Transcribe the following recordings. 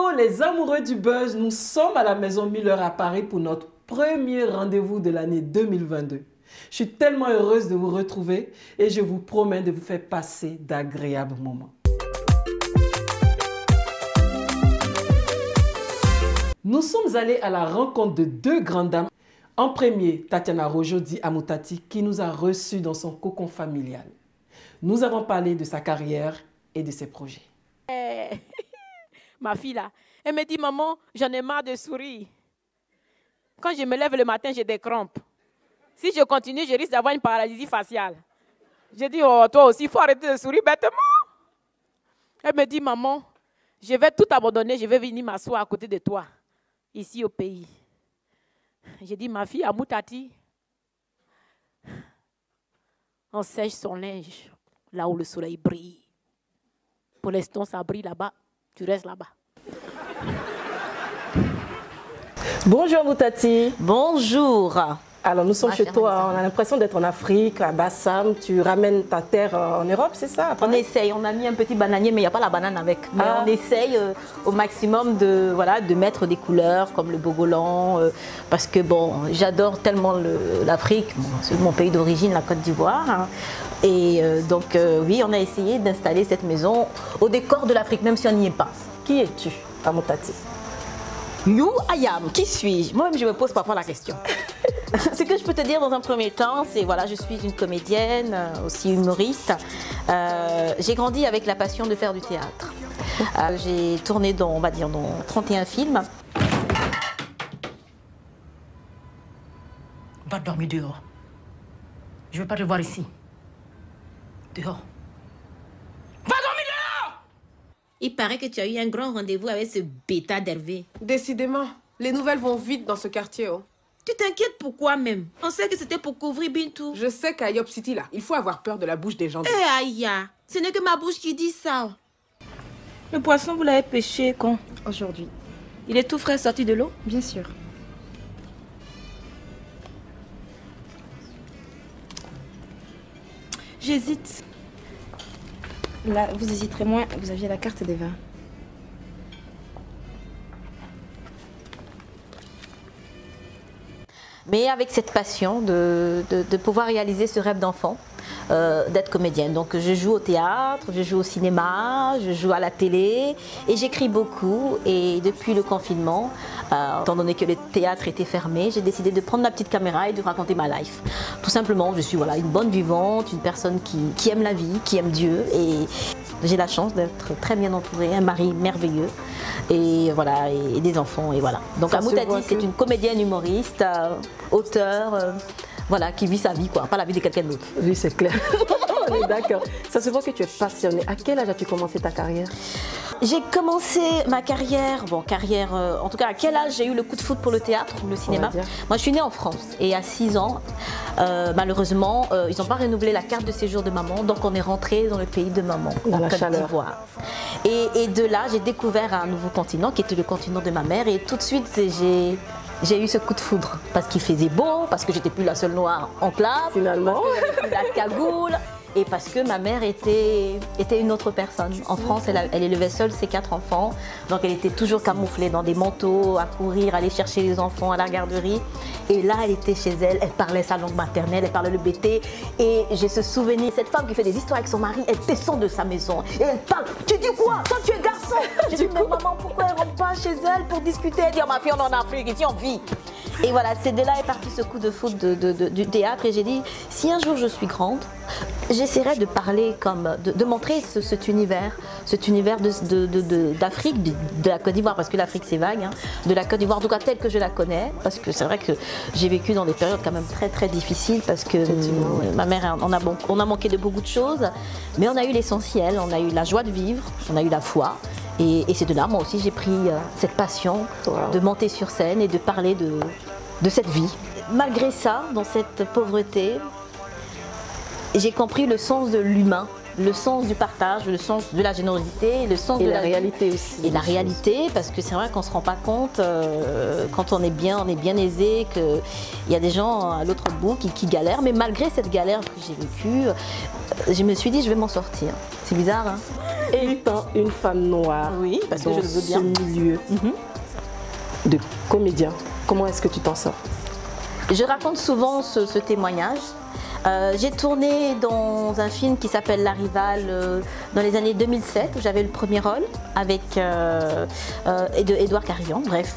Hello les amoureux du buzz, nous sommes à la Maison Miller à Paris pour notre premier rendez-vous de l'année 2022. Je suis tellement heureuse de vous retrouver et je vous promets de vous faire passer d'agréables moments. Nous sommes allés à la rencontre de deux grandes dames. En premier, Tatiana Rojo dit Amoutati qui nous a reçus dans son cocon familial. Nous avons parlé de sa carrière et de ses projets. Ma fille là, elle me dit maman, j'en ai marre de sourire. Quand je me lève le matin, j'ai des crampes. Si je continue, je risque d'avoir une paralysie faciale. J'ai dit, oh, toi aussi, il faut arrêter de sourire bêtement. Elle me dit, maman, je vais tout abandonner, je vais venir m'asseoir à côté de toi, ici au pays. J'ai dit, ma fille, Amoutati, on sèche son linge là où le soleil brille. Pour l'instant, ça brille là-bas, tu restes là-bas. Bonjour Amoutati. Bonjour. Alors nous sommes chez toi, on a l'impression d'être en Afrique, à Bassam, tu ramènes ta terre en Europe, c'est ça? On essaye, on a mis un petit bananier mais il n'y a pas la banane avec. Mais on essaye au maximum de, voilà, de mettre des couleurs comme le bogolan, parce que bon, j'adore tellement l'Afrique, bon, c'est mon pays d'origine, la Côte d'Ivoire. Hein. Et donc oui, on a essayé d'installer cette maison au décor de l'Afrique, même si on n'y est pas. Qui es-tu, Amoutati? You, I am. Qui suis-je? Moi-même, je me pose parfois la question. Ce que je peux te dire dans un premier temps, c'est voilà, je suis une comédienne, aussi humoriste. J'ai grandi avec la passion de faire du théâtre. J'ai tourné dans, on va dire, dans 31 films. Va dormir dehors. Je ne veux pas te voir ici. Dehors. Va dormir dehors! Il paraît que tu as eu un grand rendez-vous avec ce bêta d'Hervé. Décidément, les nouvelles vont vite dans ce quartier. Oh. Tu t'inquiètes pourquoi même? On sait que c'était pour couvrir Bintou. Je sais qu'à Yop City, là, il faut avoir peur de la bouche des gens. Eh aïe, ce n'est que ma bouche qui dit ça. Le poisson, vous l'avez pêché quand? Aujourd'hui. Il est tout frais sorti de l'eau? Bien sûr. J'hésite. Là, vous hésiterez moins, vous aviez la carte des vins. Mais avec cette passion de pouvoir réaliser ce rêve d'enfant, d'être comédienne. Donc je joue au théâtre, je joue au cinéma, je joue à la télé et j'écris beaucoup. Et depuis le confinement, étant donné que le théâtre était fermé, j'ai décidé de prendre ma petite caméra et de raconter ma life. Tout simplement, je suis voilà, une bonne vivante, une personne qui aime la vie, qui aime Dieu. Et j'ai la chance d'être très bien entourée, un mari merveilleux et voilà, et des enfants. Et voilà. Donc Amoutati, c'est une comédienne humoriste, auteure, voilà, qui vit sa vie, quoi, pas la vie de quelqu'un d'autre. Oui, c'est clair. On est d'accord. Ça se voit que tu es passionnée. À quel âge as-tu commencé ta carrière? J'ai commencé ma carrière, en tout cas, à quel âge j'ai eu le coup de foudre pour le théâtre, le cinéma? Moi, je suis née en France et à 6 ans, malheureusement, ils n'ont pas renouvelé la carte de séjour de maman, donc on est rentré dans le pays de maman, dans la Côte chaleur. d'Ivoire. Et de là, j'ai découvert un nouveau continent qui était le continent de ma mère et tout de suite, j'ai eu ce coup de foudre parce qu'il faisait beau, parce que j'étais plus la seule noire en classe, finalement, parce que j'avais plus la cagoule. Et parce que ma mère était une autre personne. En France, elle élevait seule ses 4 enfants. Donc elle était toujours camouflée dans des manteaux, à courir, aller chercher les enfants à la garderie. Et là, elle était chez elle, elle parlait sa langue maternelle, elle parlait le BT. Et j'ai ce souvenir, cette femme qui fait des histoires avec son mari, elle descend de sa maison. Et elle parle, tu dis quoi? Toi, tu es garçon. J'ai dit, mais maman, pourquoi elle ne rentre pas chez elle pour discuter? Elle dit, oh, ma fille, on est en Afrique, ici on vit. Et voilà, c'est de là est parti ce coup de foudre du théâtre. Et j'ai dit, si un jour je suis grande, j'essaierai de parler de montrer cet univers d'Afrique, de la Côte d'Ivoire, parce que l'Afrique c'est vague, hein, de la Côte d'Ivoire, en tout cas telle que je la connais, parce que c'est vrai que j'ai vécu dans des périodes quand même très très difficiles, parce que ma mère, on a manqué de beaucoup de choses, mais on a eu l'essentiel, on a eu la joie de vivre, on a eu la foi. Et c'est de là, moi aussi, j'ai pris cette passion de monter sur scène et de parler de cette vie. Malgré ça, dans cette pauvreté, j'ai compris le sens de l'humain, le sens du partage, le sens de la générosité, le sens de la réalité aussi. Et la réalité, parce que c'est vrai qu'on ne se rend pas compte, quand on est bien aisé, qu'il y a des gens à l'autre bout qui galèrent. Mais malgré cette galère que j'ai vécue, je me suis dit, je vais m'en sortir. C'est bizarre, hein? Étant une femme noire, Oui, parce que dans je le veux bien. ce milieu de comédien, comment est-ce que tu t'en sors? Je raconte souvent ce témoignage. J'ai tourné dans un film qui s'appelle La Rivale dans les années 2007 où j'avais le premier rôle avec Édouard Carillon, bref.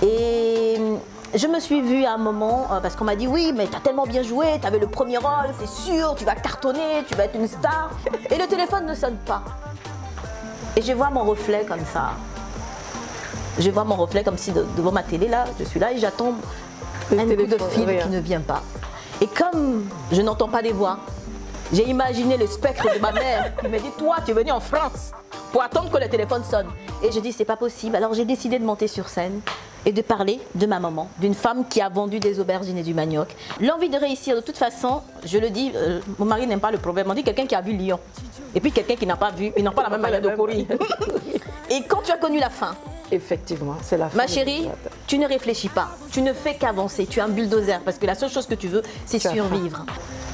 Et je me suis vue à un moment parce qu'on m'a dit oui mais t'as tellement bien joué, t'avais le premier rôle, c'est sûr, tu vas cartonner, tu vas être une star. Et le téléphone ne sonne pas. Et je vois mon reflet comme ça. Je vois mon reflet comme si devant ma télé là, je suis là et j'attends un coup de fil qui ne vient pas. Et comme je n'entends pas des voix, j'ai imaginé le spectre de ma mère qui me dit toi tu es venu en France pour attendre que le téléphone sonne. Et je dis c'est pas possible. Alors j'ai décidé de monter sur scène et de parler de ma maman, d'une femme qui a vendu des aubergines et du manioc. L'envie de réussir de toute façon, je le dis, mon mari n'aime pas le problème. On dit quelqu'un qui a vu Lyon et puis quelqu'un qui n'a pas vu, ils n'ont pas la même manière de courir. Et quand tu as connu la fin, effectivement, c'est la fin. Ma chérie, tu ne réfléchis pas, tu ne fais qu'avancer, tu es un bulldozer parce que la seule chose que tu veux, c'est survivre.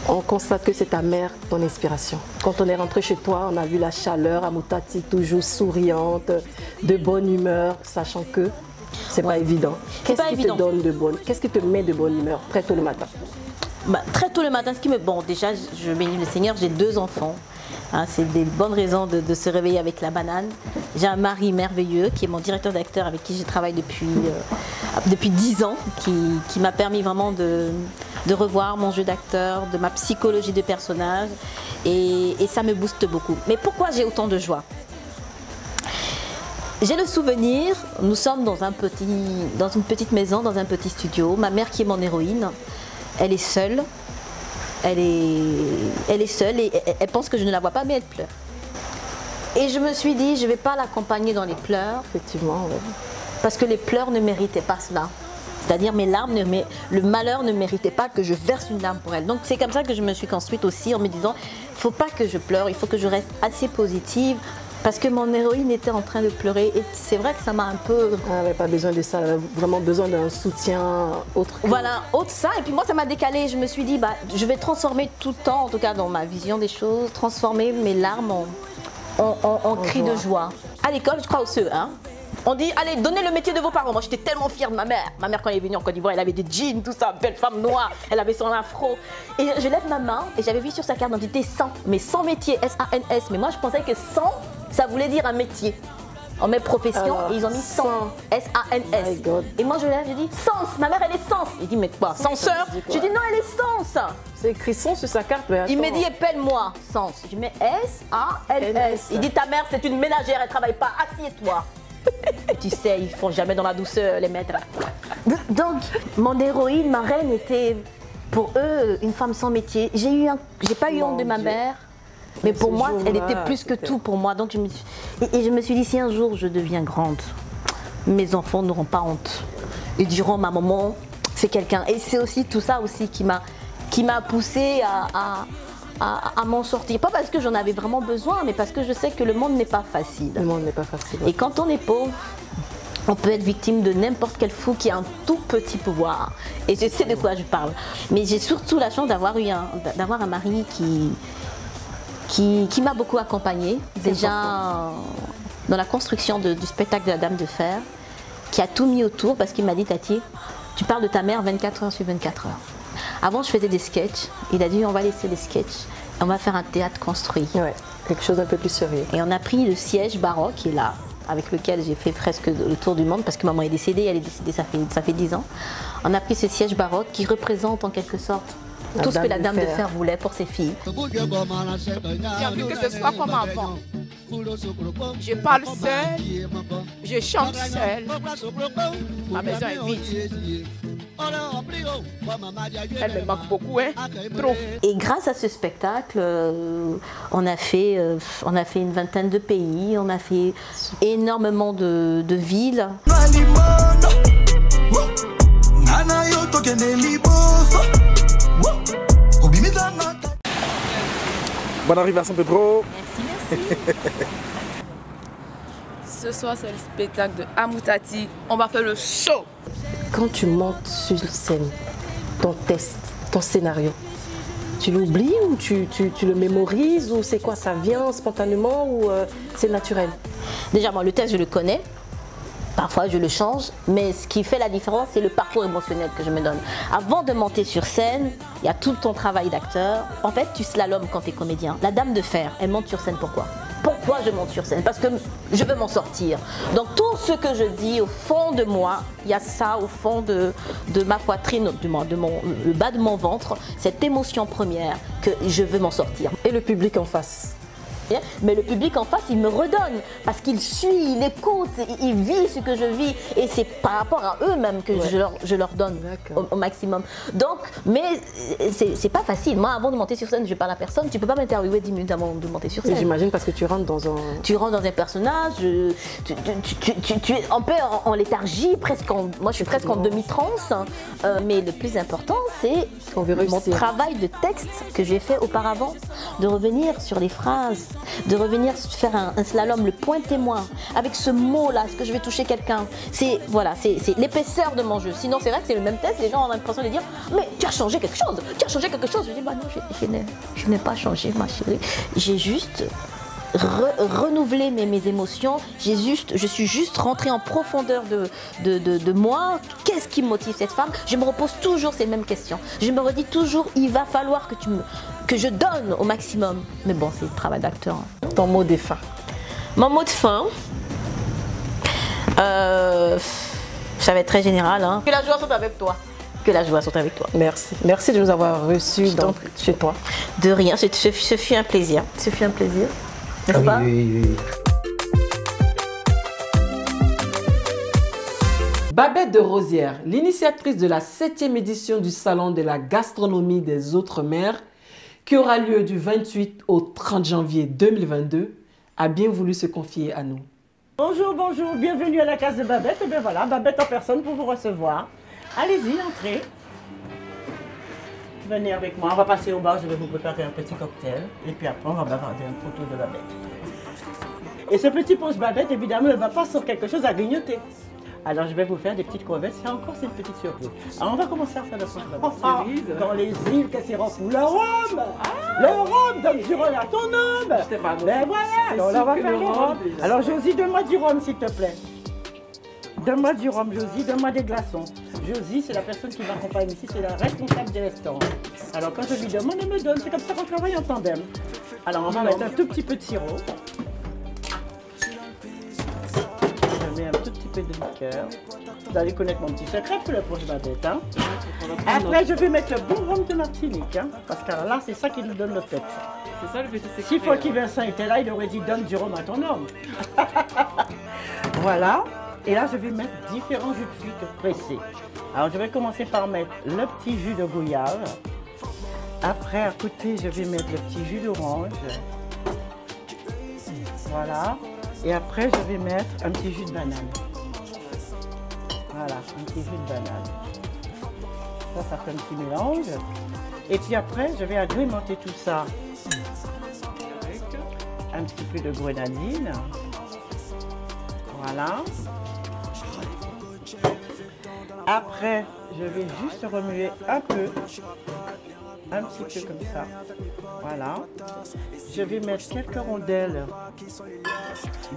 On constate que c'est ta mère, ton inspiration. Quand on est rentré chez toi, on a vu la chaleur à Moutati, toujours souriante, de bonne humeur, sachant que c'est pas évident. Qu'est-ce qui te donne de bonne, qu'est-ce qui te met de bonne humeur très tôt le matin? Très tôt le matin, bon, déjà, je bénis le Seigneur, j'ai 2 enfants. Hein, c'est des bonnes raisons de se réveiller avec la banane. J'ai un mari merveilleux qui est mon directeur d'acteur avec qui je travaille depuis 10 ans, qui m'a permis vraiment de revoir mon jeu d'acteur, de ma psychologie de personnage et ça me booste beaucoup. Mais pourquoi j'ai autant de joie? J'ai le souvenir, nous sommes dans une petite maison, dans un petit studio. Ma mère qui est mon héroïne, elle est seule. Elle est seule et elle pense que je ne la vois pas, mais elle pleure. Et je me suis dit, je ne vais pas l'accompagner dans les pleurs. Effectivement, oui. Parce que les pleurs ne méritaient pas cela. C'est-à-dire le malheur ne méritait pas que je verse une larme pour elle. Donc c'est comme ça que je me suis construite aussi en me disant, il ne faut pas que je pleure, il faut que je reste assez positive. Parce que mon héroïne était en train de pleurer et c'est vrai que ça m'a un peu... Elle n'avait pas besoin de ça, elle avait vraiment besoin d'un soutien autre que... Voilà, autre ça. Et puis moi, ça m'a décalé. Je me suis dit, je vais transformer tout le temps, en tout cas dans ma vision des choses, transformer mes larmes en cris de joie. À l'école, je crois au CE1, hein, on dit, allez, donnez le métier de vos parents. Moi, j'étais tellement fière de ma mère. Ma mère, quand elle est venue en Côte d'Ivoire, elle avait des jeans, tout ça, belle femme noire. Elle avait son afro. Et je lève ma main et j'avais vu sur sa carte d'identité 100. Mais 100 métiers, S-A-N-S. Mais moi, je pensais que 100, ça voulait dire un métier. En mes professions, et ils ont mis 100. S-A-N-S. Et moi, je lève, je dis, Sens. Ma mère, elle est Sens. Il dit, mais quoi, censeur? Je dis, non, elle est Sens. C'est écrit Sens sur sa carte. Mais il me dit, épelle-moi, Sens. Je dis, mais S-A-N-S. Il dit, ta mère, c'est une ménagère, elle travaille pas, assieds-toi. Tu sais, ils font jamais dans la douceur, les maîtres. Donc, mon héroïne, ma reine, était pour eux une femme sans métier. J'ai pas eu honte de ma mère, mais pour moi, elle était plus que tout pour moi. Donc, je me suis dit, si un jour je deviens grande, mes enfants n'auront pas honte. Ils diront, ma maman, c'est quelqu'un. Et c'est aussi tout ça aussi qui m'a poussée à m'en sortir. Pas parce que j'en avais vraiment besoin, mais parce que je sais que le monde n'est pas facile. Le monde n'est pas facile. Et quand on est pauvre, on peut être victime de n'importe quel fou qui a un tout petit pouvoir. Et je sais de quoi je parle. Mais j'ai surtout la chance d'avoir un mari qui m'a beaucoup accompagnée. Déjà dans la construction du spectacle de la Dame de Fer, qui a tout mis autour parce qu'il m'a dit, Tati, tu parles de ta mère 24 heures sur 24 heures. Avant, je faisais des sketchs. Il a dit, on va laisser les sketchs. On va faire un théâtre construit. Ouais, quelque chose d'un peu plus sérieux. Et on a pris le siège baroque qui est là, avec lequel j'ai fait presque le tour du monde, parce que maman est décédée, elle est décédée, ça fait 10 ans. On a pris ce siège baroque qui représente en quelque sorte tout ce que la Dame de Fer voulait pour ses filles. J'ai envie que ce soit comme avant. Je parle seule, je chante seule. Ma maison est vide. Elle me manque beaucoup, hein? Trop. Et grâce à ce spectacle, on a fait une vingtaine de pays, on a fait énormément de villes. Bonne arrivée à San Pedro. Merci. Ce soir, c'est le spectacle de Amoutati. On va faire le show. Quand tu montes sur scène, ton test, ton scénario, Tu l'oublies ou tu le mémorises ou c'est quoi? Ça vient spontanément ou c'est naturel? Déjà, moi, le texte, je le connais. Parfois, je le change, mais ce qui fait la différence, c'est le parcours émotionnel que je me donne. Avant de monter sur scène, il y a tout ton travail d'acteur. En fait, tu slalomes quand tu es comédien. La Dame de Fer, elle monte sur scène pourquoi? Pourquoi je monte sur scène? Parce que je veux m'en sortir. Donc tout ce que je dis au fond de moi, il y a ça au fond de ma poitrine, le bas de mon ventre, cette émotion première que je veux m'en sortir. Et le public en face? Mais le public en face, il me redonne parce qu'il suit, il écoute, il vit ce que je vis et c'est par rapport à eux-mêmes que je leur donne au maximum. Donc, mais c'est pas facile. Moi, avant de monter sur scène, je parle à personne. Tu peux pas m'interviewer 10 minutes avant de monter sur scène. J'imagine parce que tu rentres dans un... Tu rentres dans un personnage, tu es un peu en léthargie, moi je suis presque en demi-transe. Mais le plus important, c'est mon travail de texte que j'ai fait auparavant, de revenir sur les phrases, de revenir faire un slalom, le point témoin, avec ce mot-là, est-ce que je vais toucher quelqu'un? C'est l'épaisseur de mon jeu. Sinon, c'est vrai que c'est le même test, les gens ont l'impression de dire « Mais tu as changé quelque chose, tu as changé quelque chose !» Je dis « Bah non, je n'ai pas changé, ma chérie. J'ai juste renouvelé mes émotions, je suis juste rentrée en profondeur de moi. Qu'est-ce qui motive cette femme? Je me repose toujours ces mêmes questions. Je me redis toujours, il va falloir que je donne au maximum. Mais bon, c'est le travail d'acteur. Hein. Ton mot de fin? Mon mot de fin, ça va être très général. Hein. Que la joie soit avec toi. Que la joie soit avec toi. Merci. Merci de nous avoir reçus chez toi. De rien, ce fut un plaisir. Ce fut un plaisir. N'est-ce pas? Oui. Babette de Rosières, l'initiatrice de la 7e édition du Salon de la gastronomie des Outre-mer, qui aura lieu du 28 au 30 janvier 2022, a bien voulu se confier à nous. Bonjour, bienvenue à la case de Babette. Et bien voilà, Babette en personne pour vous recevoir. Allez-y, entrez. Venez avec moi, on va passer au bar, je vais vous préparer un petit cocktail. Et puis après, on va bavarder un peu autour de Babette. Et ce petit punch Babette, évidemment, ne va pas sur quelque chose à grignoter. Alors, je vais vous faire des petites crevettes. C'est une petite surprise. Alors, on va commencer à faire le punch Babette. Dans les îles Cassiropou, le rhum! Le rhum, donne du rhum à ton homme! Ben voilà, alors là, on va faire le rhum. Alors, Josie, donne-moi du rhum, s'il te plaît. Donne-moi du rhum, Josie, donne-moi des glaçons. Josie, c'est la personne qui m'accompagne ici, c'est la responsable des restaurants. Alors quand je lui demande, elle me donne, c'est comme ça qu'on travaille en tandem. Alors on va mettre un tout petit peu de sirop. Je mets un tout petit peu de liqueur. Vous allez connaître mon petit secret pour le punch Babette. Hein. Après, je vais mettre le bon rhum de Martinique, hein, parce que là, c'est ça qui nous donne le tête. C'est ça le petit secret. Si Francky Vincent était là, il aurait dit donne du rhum à ton homme. Voilà. Et là, je vais mettre différents jus de fruits pressés. Alors, je vais commencer par mettre le petit jus de goyave. Après, à côté, je vais mettre le petit jus d'orange. Voilà. Et après, je vais mettre un petit jus de banane. Voilà, un petit jus de banane. Ça fait un petit mélange. Et puis après, je vais agrémenter tout ça avec un petit peu de grenadine. Voilà. Après, je vais juste remuer un petit peu comme ça. Voilà. Je vais mettre quelques rondelles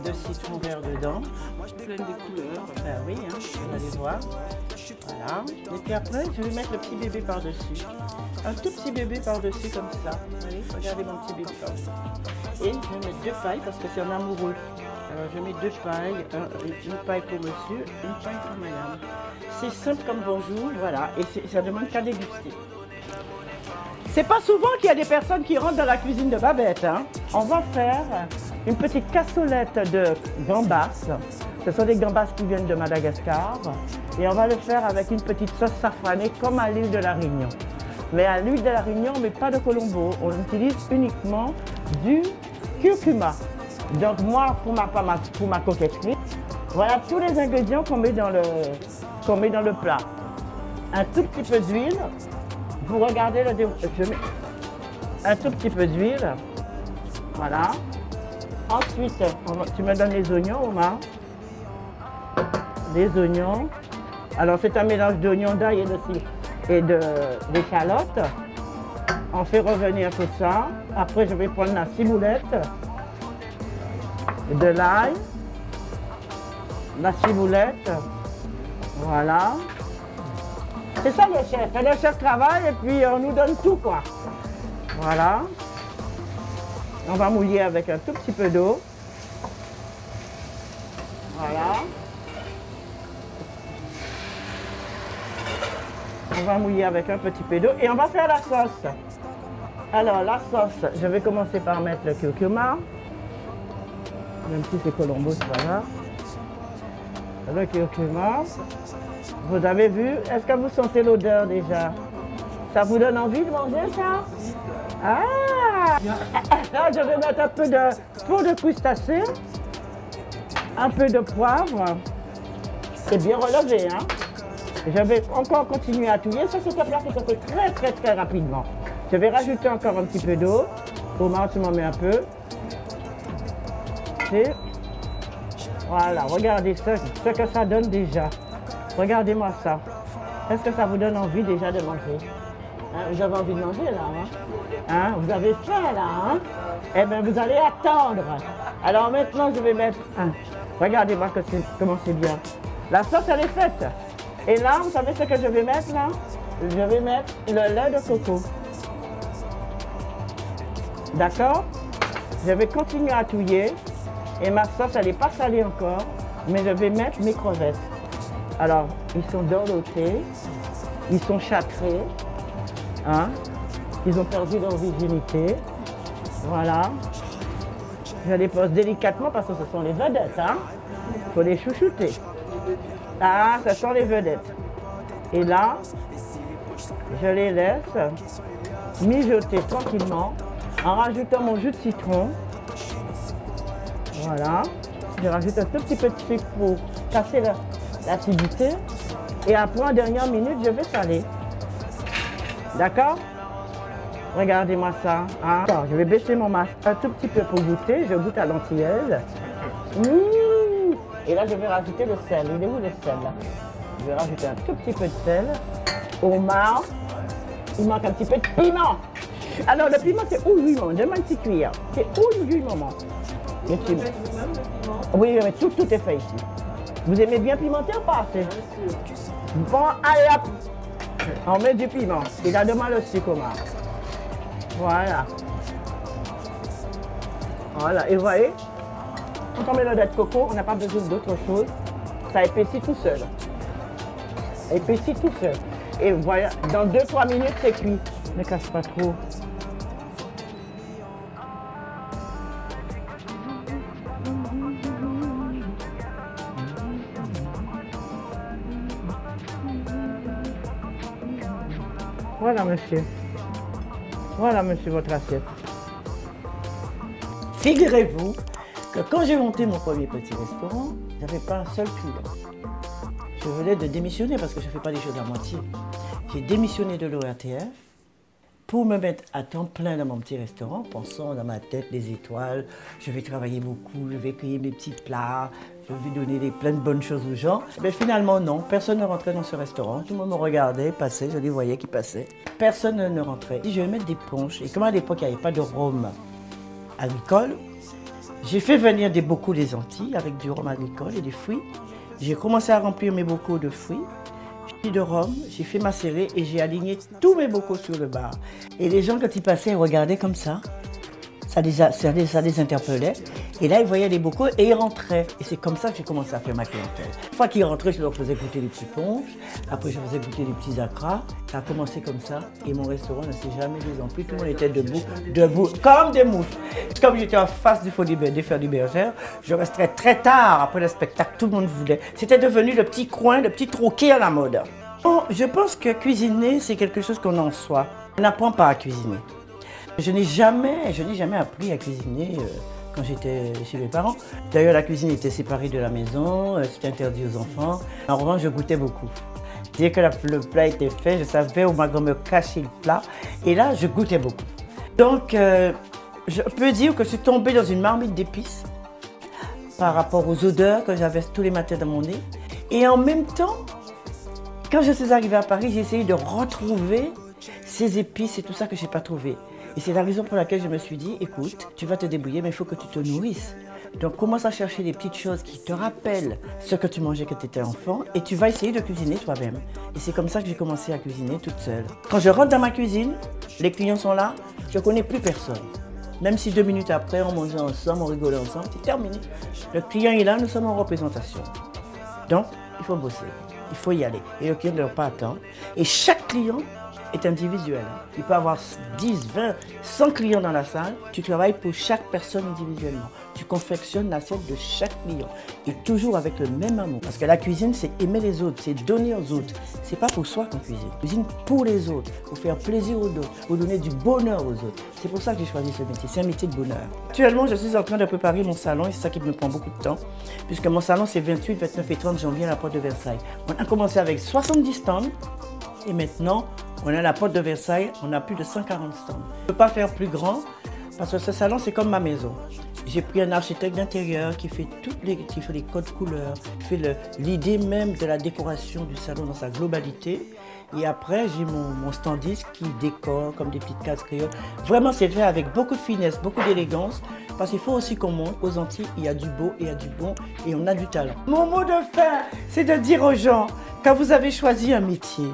de citron vert dedans. Plein de couleurs. Ben oui, hein, vous allez voir. Voilà. Et puis après, je vais mettre le petit bébé par-dessus. Un tout petit bébé par-dessus comme ça. Allez, regardez mon petit bébé comme ça. Et je vais mettre 2 pailles parce que c'est un amoureux. Alors je mets 2 pailles, une paille pour monsieur, une paille pour madame. C'est simple comme bonjour, voilà, et ça demande qu'à déguster. C'est pas souvent qu'il y a des personnes qui rentrent dans la cuisine de Babette. Hein. On va faire une petite cassolette de gambas. Ce sont des gambas qui viennent de Madagascar. Et on va le faire avec une petite sauce safranée comme à l'huile de la Réunion. Mais à l'huile de la Réunion, on ne met pas de colombo. On utilise uniquement du curcuma. Donc moi, pour ma coquetterie, voilà tous les ingrédients qu'on met dans le plat. Un tout petit peu d'huile. Vous regardez le déroulé. Je mets un tout petit peu d'huile. Voilà. Ensuite, tu me donnes les oignons, Omar. Les oignons. Alors c'est un mélange d'oignons, d'ail et d'échalotes. On fait revenir tout ça. Après, je vais prendre la ciboulette, de l'ail, la ciboulette. Voilà. C'est ça le chef. Le chef travaille et puis on nous donne tout, quoi. Voilà. On va mouiller avec un tout petit peu d'eau. Voilà. On va mouiller avec un petit peu d'eau et on va faire la sauce. Alors la sauce, je vais commencer par mettre le curcuma. Même si c'est Colombo, c'est pas grave. Le curcuma. Vous avez vu? Est-ce que vous sentez l'odeur déjà? Ça vous donne envie de manger ça? Ah! Là, je vais mettre un peu de peau de crustacé, un peu de poivre. C'est bien relevé, hein? Je vais encore continuer à touiller. Ça, c'est un plat qui se fait très rapidement. Je vais rajouter encore un petit peu d'eau. Omar, tu m'en mets un peu. Et voilà, regardez ce que ça donne déjà. Regardez-moi ça. Est-ce que ça vous donne envie déjà de manger? Hein, vous avez envie de manger là, hein? Vous avez faim là, hein? Eh bien, vous allez attendre. Alors maintenant, je vais mettre... regardez-moi comment c'est bien. La sauce, elle est faite. Et là, vous savez ce que je vais mettre là? Je vais mettre le lait de coco. D'accord? Je vais continuer à touiller. Et ma sauce, elle n'est pas salée encore. Mais je vais mettre mes crevettes. Alors, ils sont dorlotés. Ils sont châtrés. Hein? Ils ont perdu leur virginité. Voilà. Je les pose délicatement parce que ce sont les vedettes. Hein? Il faut les chouchouter. Ah, ce sont les vedettes. Et là, je les laisse mijoter tranquillement en rajoutant mon jus de citron. Voilà. Je rajoute un tout petit peu de sucre pour casser l'acidité. Et après, en dernière minute, je vais saler. D'accord? Regardez-moi ça. Hein? Alors, je vais baisser mon masque un tout petit peu pour goûter. Je goûte à l'antillaise. Et là, je vais rajouter le sel. Il est où le sel là? Je vais rajouter un tout petit peu de sel. Omar, il manque un petit peu de piment. Alors, le piment, c'est ouïe, maman. Donne-moi une petite cuillère. C'est ouïe, maman. Oui, mais tout est fait ici. Vous aimez bien pimenter ou pas? Bon, allez hop. On met du piment. Il a demandé le sucre, Omar. Voilà. Voilà, et vous voyez? Quand on met le lait de coco, on n'a pas besoin d'autre chose. Ça épaissit tout seul. Ça épaissit tout seul. Et voilà, dans 2-3 minutes, c'est cuit. Ne casse pas trop. Voilà, monsieur. Voilà, monsieur, votre assiette. Figurez-vous que quand j'ai monté mon premier petit restaurant, je n'avais pas un seul client. Je venais de démissionner parce que je ne fais pas les choses à moitié. J'ai démissionné de l'ORTF pour me mettre à temps plein dans mon petit restaurant, pensant dans ma tête les étoiles, je vais travailler beaucoup, je vais créer mes petits plats, je vais donner plein de bonnes choses aux gens. Mais finalement, non, personne ne rentrait dans ce restaurant. Tout le monde me regardait, passait, je les voyais qui passaient. Personne ne rentrait. Je vais mettre des punches. Et comme à l'époque, il n'y avait pas de rhum agricole, j'ai fait venir des bocaux des Antilles avec du rhum agricole et des fruits. J'ai commencé à remplir mes bocaux de fruits, de rhum, j'ai fait macérer et j'ai aligné tous mes bocaux sur le bar. Et les gens, quand ils passaient, ils regardaient comme ça. Ça les interpellait. Et là, ils voyaient les bocaux et ils rentraient. Et c'est comme ça que j'ai commencé à faire ma clientèle. Une fois qu'ils rentraient, je leur faisais goûter des petits ponches. Après, je faisais goûter des petits acras. Ça a commencé comme ça. Et mon restaurant ne s'est jamais désempli. Tout le monde était debout, comme des mouches. Comme j'étais en face du Fer du Bergère, je restais très tard après le spectacle. Tout le monde voulait. C'était devenu le petit coin, le petit troquet à la mode. Bon, je pense que cuisiner, c'est quelque chose qu'on a en soi. On n'apprend pas à cuisiner. Je n'ai jamais appris à cuisiner quand j'étais chez mes parents. D'ailleurs, la cuisine était séparée de la maison, c'était interdit aux enfants. En revanche, je goûtais beaucoup. Dès que le plat était fait, je savais où ma grand-mère cachait le plat. Et là, je goûtais beaucoup. Donc, je peux dire que je suis tombée dans une marmite d'épices par rapport aux odeurs que j'avais tous les matins dans mon nez. Et en même temps, quand je suis arrivée à Paris, j'ai essayé de retrouver ces épices, c'est tout ça que je n'ai pas trouvé. Et c'est la raison pour laquelle je me suis dit, écoute, tu vas te débrouiller, mais il faut que tu te nourrisses. Donc commence à chercher des petites choses qui te rappellent ce que tu mangeais quand tu étais enfant et tu vas essayer de cuisiner toi-même. Et c'est comme ça que j'ai commencé à cuisiner toute seule. Quand je rentre dans ma cuisine, les clients sont là, je ne connais plus personne. Même si 2 minutes après, on mangeait ensemble, on rigolait ensemble, c'est terminé. Le client est là, nous sommes en représentation. Donc, il faut bosser, il faut y aller. Et le client ne doit pas attendre. Et chaque client est individuel. Il peut avoir 10, 20, 100 clients dans la salle. Tu travailles pour chaque personne individuellement. Tu confectionnes l'assiette de chaque client. Et toujours avec le même amour. Parce que la cuisine, c'est aimer les autres, c'est donner aux autres. C'est pas pour soi qu'on cuisine. On cuisine pour les autres, pour faire plaisir aux autres, pour donner du bonheur aux autres. C'est pour ça que j'ai choisi ce métier. C'est un métier de bonheur. Actuellement, je suis en train de préparer mon salon et c'est ça qui me prend beaucoup de temps. Puisque mon salon, c'est 28, 29 et 30 janvier à la Porte de Versailles. On a commencé avec 70 stands et maintenant, on est à la Porte de Versailles, on a plus de 140 stands. Je ne peux pas faire plus grand parce que ce salon, c'est comme ma maison. J'ai pris un architecte d'intérieur qui fait les codes couleurs, qui fait l'idée même de la décoration du salon dans sa globalité. Et après, j'ai mon standiste qui décore comme des petites cases créoles. Vraiment, c'est fait avec beaucoup de finesse, beaucoup d'élégance. Parce qu'il faut aussi qu'on montre aux Antilles, il y a du beau, il y a du bon et on a du talent. Mon mot de fin, c'est de dire aux gens, quand vous avez choisi un métier,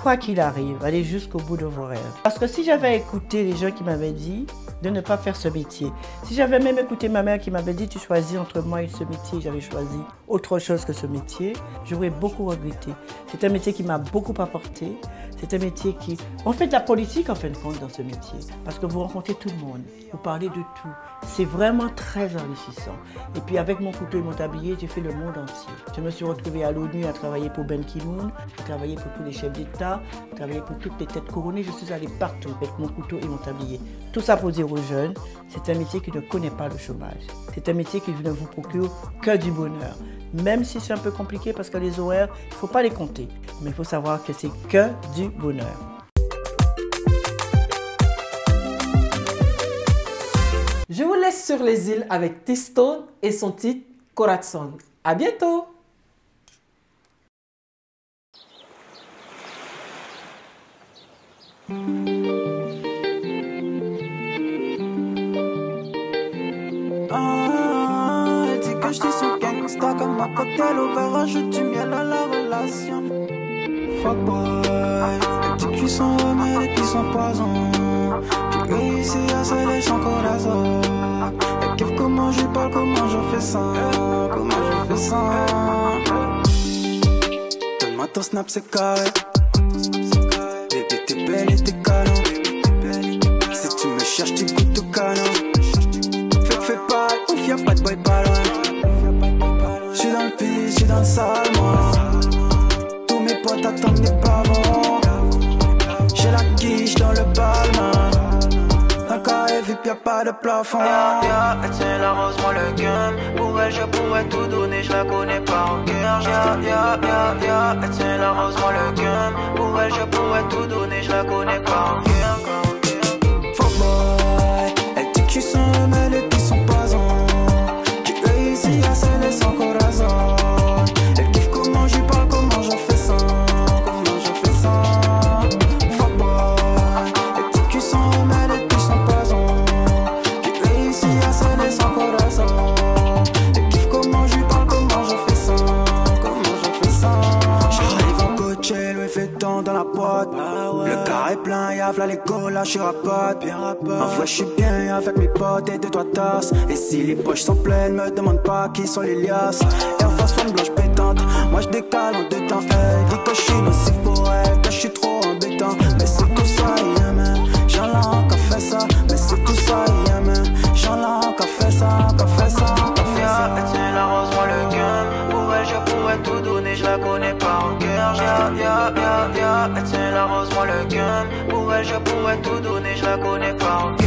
quoi qu'il arrive, allez jusqu'au bout de vos rêves. Parce que si j'avais écouté les gens qui m'avaient dit de ne pas faire ce métier, si j'avais même écouté ma mère qui m'avait dit tu choisis entre moi et ce métier, j'avais choisi autre chose que ce métier, j'aurais beaucoup regretté. C'est un métier qui m'a beaucoup apporté. C'est un métier qui... On fait de la politique en fin de compte dans ce métier. Parce que vous rencontrez tout le monde, vous parlez de tout. C'est vraiment très enrichissant. Et puis avec mon couteau et mon tablier, j'ai fait le monde entier. Je me suis retrouvée à l'ONU à travailler pour Ban Ki-moon, à travailler pour tous les chefs d'État, à travailler pour toutes les têtes couronnées. Je suis allée partout avec mon couteau et mon tablier. Tout ça pour dire aux jeunes, c'est un métier qui ne connaît pas le chômage. C'est un métier qui ne vous procure que du bonheur. Même si c'est un peu compliqué parce que les horaires, il ne faut pas les compter. Mais il faut savoir que c'est que du bonheur. Je vous laisse sur les îles avec T-Stone et son titre Corazon. À bientôt! Elle dit que je suis sous gangsta comme ma cocktail au verre, ajoute du miel à la relation. Fuck boy, les petits cuits sont remèdes et puis sont poison. J'ai réussi à sceller son corazon. Elle kiffe comment je parle, comment je fais ça, comment je fais ça. Donne-moi ton snap, c'est carré. Bébé, t'es belle et t'es canon. Si tu me cherches, tu goûtes au canon. Fais pas ouf, y'a pas de boy pas loin. J'suis dans le pis, j'suis dans le sale, moi. Tous mes potes attendent des pavons. J'ai la quiche dans le balmain. Un carré vip, y'a pas de plafond. Elle tient la rose, moi le gun. Pour elle, je pourrais tout donner, je la connais par cœur. Elle tient la rose, moi le gun. Pour elle, je pourrais tout donner, je la connais par cœur. Fuck boy, elle dit que j'suis son remède et puis son poison. J'ai réussi à sceller son corazon. Elle kiffe comment je parle, comment je fais ça, comment je fais ça. Fuck boy, elle dit que son remède et puis son poison. J'ai réussi à sceller son corazon. Elle kiffe comment je parle, comment je fais ça, comment je fais ça. J'arrive en coach, Louis Vuitton dans la boîte. Le car est plein, y'a v'là les go, là j'suis rapote. En vrai j'suis bien avec mes potes et 2-3 tasses. Et si les poches sont pleines, me demande pas qui sont les liasses. Air Force One blanche pétante, moi j'décale en 2 temps. Elle dit que j'suis nocif pour elle, que j'suis trop embêtant. Mais c'est tout ça, yeah man, j'en ai encore fait ça. Mais c'est tout ça, yeah man, j'en ai encore fait ça, encore fait ça, encore fait ça. Elle tient la rose, moi le gun. Pour elle je pourrais tout donner, je la connais par cœur. Elle tient la rose, moi le gun. Pour elle je pourrais tout donner, je la connais par cœur.